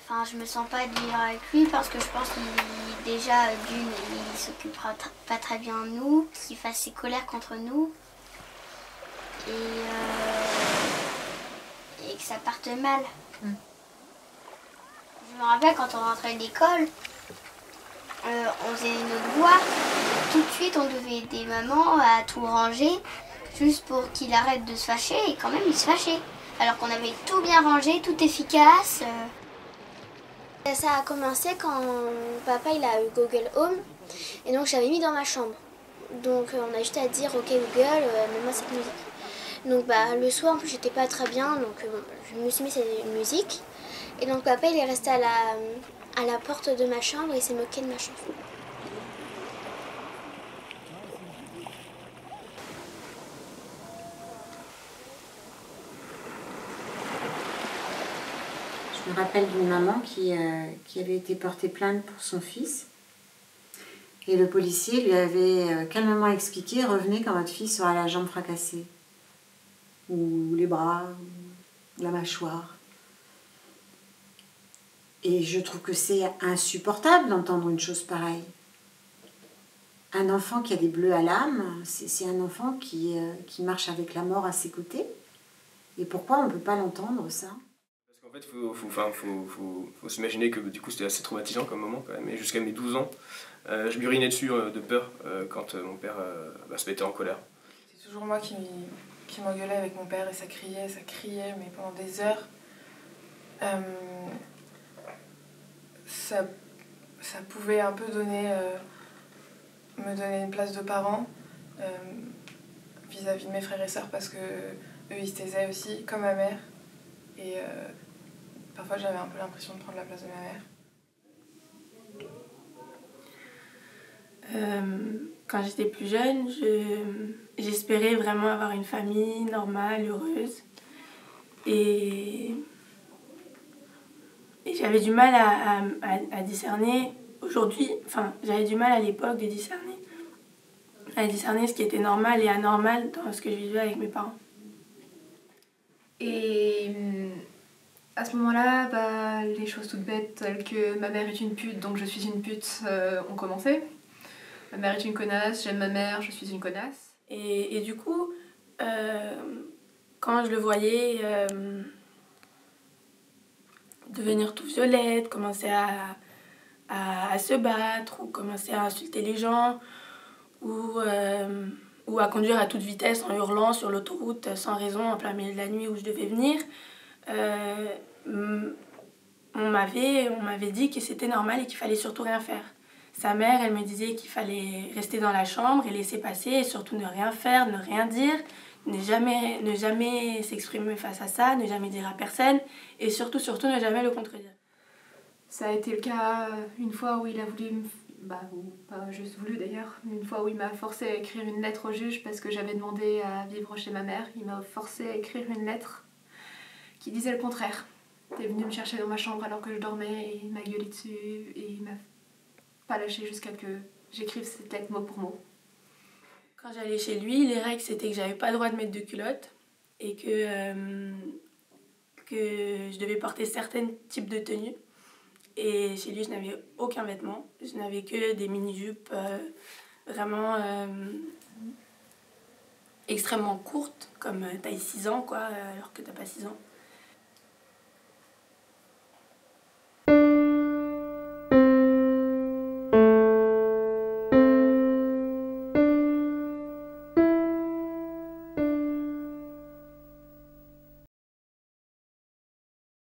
Enfin, je me sens pas de vivre avec lui parce que je pense qu'il, déjà, d'une, il s'occupera pas très bien de nous, qu'il fasse ses colères contre nous et que ça parte mal. Je me rappelle quand on rentrait de l'école, on faisait nos devoirs, tout de suite on devait aider maman à tout ranger, juste pour qu'il arrête de se fâcher, et quand même il se fâchait. Alors qu'on avait tout bien rangé, tout efficace. Ça a commencé quand papa il a eu Google Home, et donc j'avais mis dans ma chambre. Donc on a juste à dire ok Google, mets-moi cette musique. Donc le soir en plus j'étais pas très bien, donc je me suis mis cette musique. Et donc papa il est resté à la porte de ma chambre et il s'est moqué de ma chanson. Je me rappelle d'une maman qui avait été porter plainte pour son fils. Et le policier lui avait calmement expliqué « Revenez quand votre fils aura la jambe fracassée. » Ou les bras, ou la mâchoire. Et je trouve que c'est insupportable d'entendre une chose pareille. Un enfant qui a des bleus à l'âme, c'est un enfant qui marche avec la mort à ses côtés. Et pourquoi on ne peut pas l'entendre, ça ? En fait, faut s'imaginer que du coup c'était assez traumatisant comme moment quand même. Et jusqu'à mes 12 ans, je m'urinais dessus de peur quand mon père se mettait en colère. C'est toujours moi qui m'engueulais avec mon père et ça criait, mais pendant des heures. Ça pouvait un peu me donner une place de parent vis-à-vis de mes frères et sœurs parce que eux ils se taisaient aussi, comme ma mère. Et parfois j'avais un peu l'impression de prendre la place de ma mère. Quand j'étais plus jeune, j'espérais vraiment avoir une famille normale, heureuse. Et j'avais du mal à discerner aujourd'hui, enfin j'avais du mal à l'époque de discerner ce qui était normal et anormal dans ce que je vivais avec mes parents. Et à ce moment-là, les choses toutes bêtes telles que ma mère est une pute, donc je suis une pute, ont commencé. Ma mère est une connasse, j'aime ma mère, je suis une connasse. Et du coup, quand je le voyais devenir tout violette, commencer à se battre ou commencer à insulter les gens ou à conduire à toute vitesse en hurlant sur l'autoroute sans raison en plein milieu de la nuit où je devais venir, on m'avait dit que c'était normal et qu'il fallait surtout rien faire. Sa mère, elle me disait qu'il fallait rester dans la chambre et laisser passer et surtout ne rien faire, ne rien dire, ne jamais s'exprimer face à ça, ne jamais dire à personne et surtout ne jamais le contredire. Ça a été le cas une fois où il a voulu, ou pas juste voulu d'ailleurs, une fois où il m'a forcé à écrire une lettre au juge parce que j'avais demandé à vivre chez ma mère. Il m'a forcé à écrire une lettre qui disait le contraire. Il est venu me chercher dans ma chambre alors que je dormais et il m'a gueulé dessus et il m'a pas lâché jusqu'à ce que j'écrive cette lettre mot pour mot. Quand j'allais chez lui, les règles c'était que j'avais pas le droit de mettre de culotte et que je devais porter certains types de tenues. Et chez lui, je n'avais aucun vêtement. Je n'avais que des mini-jupes vraiment extrêmement courtes, comme taille 6 ans, quoi, alors que t'as pas 6 ans.